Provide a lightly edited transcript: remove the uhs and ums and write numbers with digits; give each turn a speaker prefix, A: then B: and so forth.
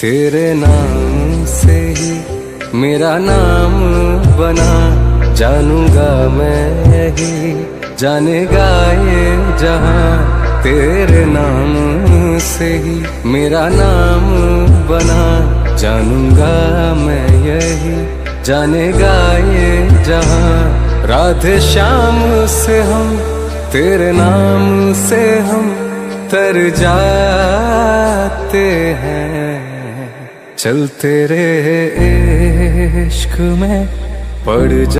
A: तेरे नाम से ही मेरा नाम बना, जानूंगा मैं यही, जानेगा ये जहां। तेरे नाम से ही मेरा नाम बना, जानूंगा मैं यही, जानेगा ये जहां। राधे श्याम से हम, तेरे नाम से हम तर जाते हैं। चल तेरे इश्क में पड़ जा।